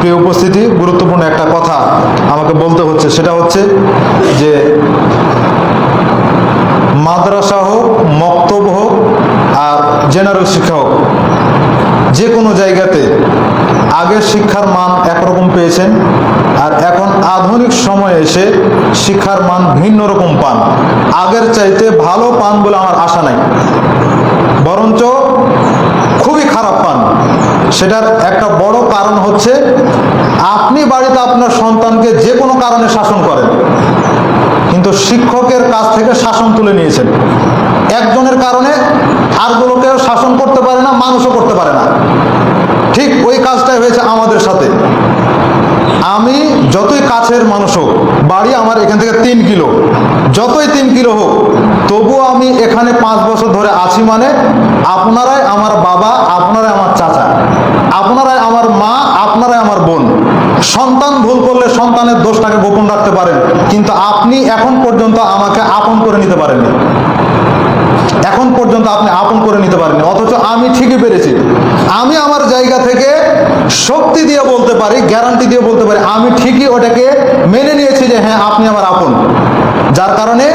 প্রিয় উপস্থিতি, গুরুত্বপূর্ণ একটা কথা আমাকে বলতে হচ্ছে, সেটা হচ্ছে যে মাদ্রাসা হোক, মক্তব হোক আর জেনারেল শিক্ষা হোক, যে কোনো জায়গাতে আগের শিক্ষার মান একরকম পেয়েছেন, আর এখন আধুনিক সময়ে এসে শিক্ষার মান ভিন্ন রকম পান। আগের চাইতে ভালো পান বলে আমার আশা নাই, বরঞ্চ খুবই খারাপ পান। সেটার একটা বড় কারণ হচ্ছে আপনি বাড়িতে আপনার সন্তানকে যে কোনো কারণে শাসন করেন, কিন্তু শিক্ষকের কাছ থেকে শাসন তুলে নিয়েছেন। একজনের কারণে আরগুলোকেও শাসন করতে পারে না, মানুষও করতে পারে না। ঠিক ওই কাজটাই হয়েছে আমাদের সাথে। আমি যতই কাছের মানুষ হোক, বাড়ি আমার এখান থেকে 3 কিলো, যতই 3 কিলো হোক, তবুও আমি এখানে 5 বছর ধরে আছি। মানে আপনারাই আমার বাবা, আপনারাই আমার চাচা, আপনারাই আমার মা, আপনারাই আমার বোন। সন্তান ভুল করলে সন্তানের দোষটাকে গোপন রাখতে পারেন, কিন্তু আপনি এখন পর্যন্ত আমাকে আপন করে নিতে পারেননি। এখন পর্যন্ত আপনি আপন করে নিতে পারেননি, অথচ আমি ঠিকই পেরেছি। আমি আমার জায়গা থেকে শক্তি দিয়ে বলতে পারি, গ্যারান্টি দিয়ে বলতে পারি, আমি ঠিকই ওটাকে মেনে নিয়েছি যে হ্যাঁ আপনি আমার আপন। যার কারণে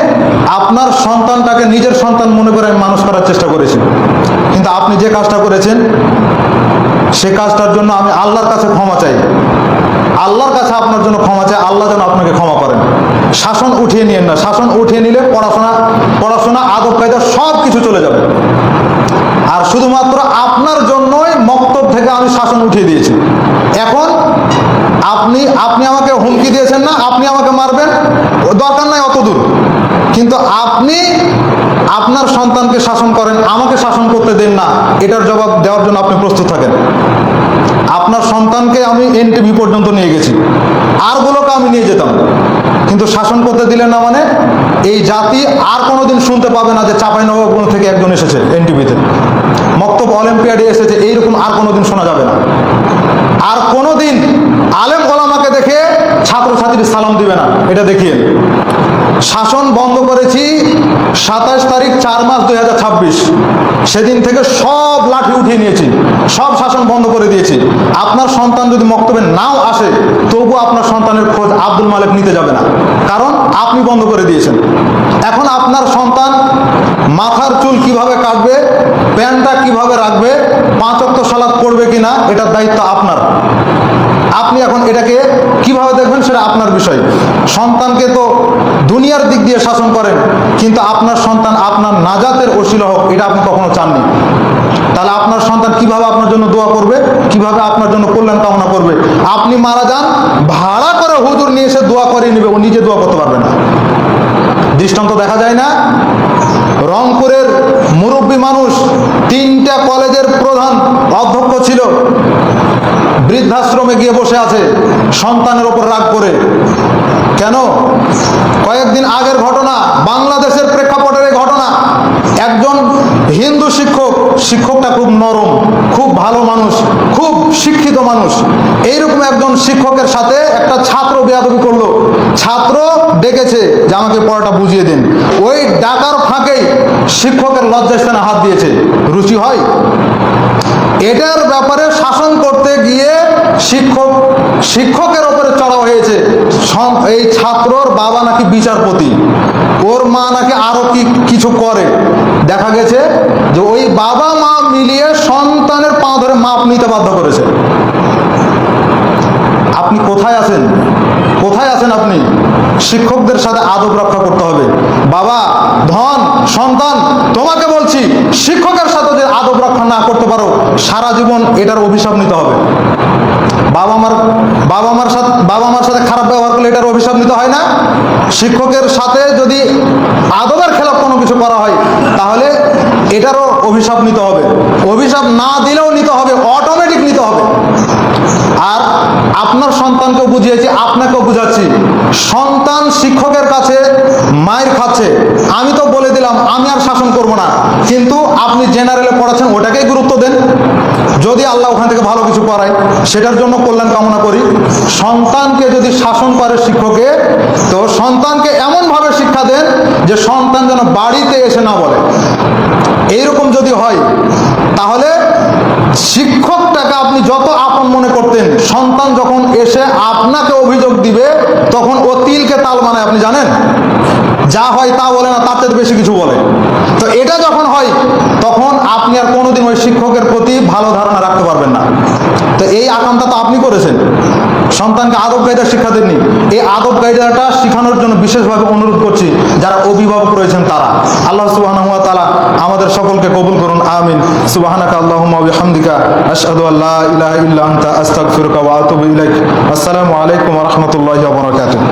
আপনার সন্তানটাকে নিজের সন্তান মনে করে আমি মানুষ করার চেষ্টা করেছি। কিন্তু আপনি যে কাজটা করেছেন, সে কাজটার জন্য আমি আল্লাহর কাছে ক্ষমা চাই। আল্লাহর কাছে আপনার জন্য ক্ষমা চাই, আল্লাহ যেন আপনাকে ক্ষমা করেন। শাসন উঠিয়ে নিয়েন না, শাসন উঠিয়ে নিলে পড়াশোনা আদব কায়দা সব কিছু চলে যাবে। আর শুধুমাত্র আপনার জন্যই মক্তব থেকে আমি শাসন উঠিয়ে দিয়েছি। এখন আপনি আমাকে হুমকি দিয়েছেন না, আপনি আমাকে মারবেন, দরকার নাই অত দূর, কিন্তু আপনি আপনার সন্তানকে শাসন করেন, আমাকে শাসন করতে দেন না, এটার জবাব দেওয়ার জন্য আপনি প্রস্তুত থাকেন। আপনার সন্তানকে আমি এনটিভি পর্যন্ত নিয়ে গেছি, আরগুলোকে আমি নিয়ে যেতাম, কিন্তু শাসন করতে দিলেন না। মানে এই জাতি আর কোনোদিন শুনতে পাবে না যে চাঁপাইনবাবগঞ্জ থেকে একজন এসেছে এনটিভিতে, মক্তব অলিম্পিয়াডে এসেছে, এইরকম আর কোনোদিন শোনা যাবে না। আর কোনোদিন আলেম ওলামাকে দেখে ছাত্রছাত্রী সালাম দিবে না, এটা দেখিয়ে। শাসন বন্ধ করেছি 27 তারিখ 4 মাস 2026, সেদিন থেকে সব লাঠি উঠিয়ে নিয়েছি, সব শাসন বন্ধ করে দিয়েছি। আপনার সন্তান যদি মক্তবে নাও আসে, তবু আপনার সন্তানের খোঁজ আব্দুল মালিক নিতে যাবে না, কারণ আপনি বন্ধ করে দিয়েছেন। এখন আপনার সন্তান মাথার চুল কিভাবে কাটবে, প্যান্টটা কিভাবে রাখবে, 5 ওয়াক্ত সালাত পড়বে কিনা, এটার দায়িত্ব আপনার। আপনি এখন এটাকে কিভাবে দেখবেন সেটা আপনার বিষয়। সন্তানকে তো দুনিয়ার দিক দিয়ে শাসন করেন, কিন্তু আপনার সন্তান আপনার নাজাতের ওসিলা হোক, এটা আপনি কখনো চাননি। তাহলে আপনার সন্তান কিভাবে আপনার জন্য দোয়া করবে, কিভাবে আপনার জন্য কল্যাণ কামনা করবে? আপনি মারা যান, ভাড়া করে হুজুর নিয়ে এসে দোয়া করিয়ে নেবে, ও নিজে দোয়া করতে পারবে না। দৃষ্টান্ত দেখা যায় না? রংপুরের মুরব্বী মানুষ, 3টা কলেজের প্রধান অধ্যক্ষ ছিল, বৃদ্ধাশ্রমে গিয়ে বসে আছে সন্তানের ওপর রাগ করে। কেন? কয়েকদিন আগের ঘটনা, বাংলাদেশের প্রেক্ষাপটের এই ঘটনা। একজন হিন্দু শিক্ষকটা খুব নরম, খুব ভালো মানুষ, খুব শিক্ষিত মানুষ। এইরকম একজন শিক্ষকের সাথে একটা ছাত্র বেয়াদবি করলো। ছাত্র ডেকেছে যে আমাকে পড়াটা বুঝিয়ে দিন, ওই ডাকার ফাঁকেই শিক্ষকের লজ্জাস্থানে হাত দিয়েছে। রুচি হয়? এটার ব্যাপারে শাসন করতে গিয়ে শিক্ষকের ওপরে চড়া হয়েছে। এই ছাত্রর বাবা নাকি বিচারপতি, ওর মা নাকি আরো কিছু করে। দেখা গেছে যে ওই বাবা মা মিলিয়ে সন্তানের পা ধরে মাপ নিতে বাধ্য করেছে। আপনি কোথায় আছেন? কোথায় আছেন আপনি? শিক্ষকদের সাথে আদব রক্ষা করতে হবে। বাবা, ধন, সন্তান, তোমাকে বলছি, শিক্ষকের সাথে যে আদব রক্ষা না করতে পারো, সারা জীবন এটার অভিশাপ নিতে হবে। বাবা মার সাথে খারাপ ব্যবহার করলে এটার অভিশাপ নিতে হয় না? শিক্ষকের সাথে যদি আদবের খেলাফ কোনো কিছু করা হয়, তাহলে এটারও অভিশাপ নিতে হবে। অভিশাপ না দিলেও নিতে হবে, অটোমেটিক নিতে হবে। আর আপনার সন্তানকেও বুঝিয়েছি, আপনাকেও বুঝাচ্ছি, সন্তান শিক্ষকের কাছে মায়ের খাচ্ছে, আমি তো বলে দিলাম আমি আর শাসন করব না, কিন্তু আপনি জেনারেলে পড়াচ্ছেন, ওটাকেই গুরুত্ব দেন। যদি আল্লাহ ওখান থেকে ভালো কিছু করায়, সেটার জন্য কল্যাণ কামনা করি। সন্তানকে যদি শাসন করে শিক্ষকে, তো সন্তানকে এমনভাবে শিক্ষা দেন যে সন্তান যেন বাড়িতে এসে না বলে এইরকম যদি হয়, তাহলে শিক্ষকটাকে আপনি যত আপন মনে করতেন, সন্তান যখন এসে আপনাকে অভিযোগ দিবে তখন ও তিলকে তাল বানায়, আপনি জানেন? যা হয় তা বলে না, তার চেয়ে বেশি কিছু বলে। তো এটা যখন হয়, তখন আপনি আর কোনোদিন ওই শিক্ষকের প্রতি ভালো ধারণা রাখতে পারবেন না। তো এই আকামটা তো আপনি করেছেন, সন্তানকে আদব কায়দা শিক্ষা দেননি। এই আদব কায়দাটা শেখানোর জন্য বিশেষভাবে অনুরোধ করছি যারা অভিভাবক রয়েছেন তারা। আল্লাহ সুবহানাহু ওয়া তাআলা আমাদের সকলকে কবুল করুন, আমিন। সুবহানাকা আল্লাহুম্মা ওয়া বিহামদিকা আশহাদু আল্লা ইলাহা ইল্লা আনতা আস্তাগফিরুকা ওয়া আতুবু ইলাইক। আসসালামু আলাইকুম ওয়া রাহমাতুল্লাহি ওয়া বারাকাতুহু।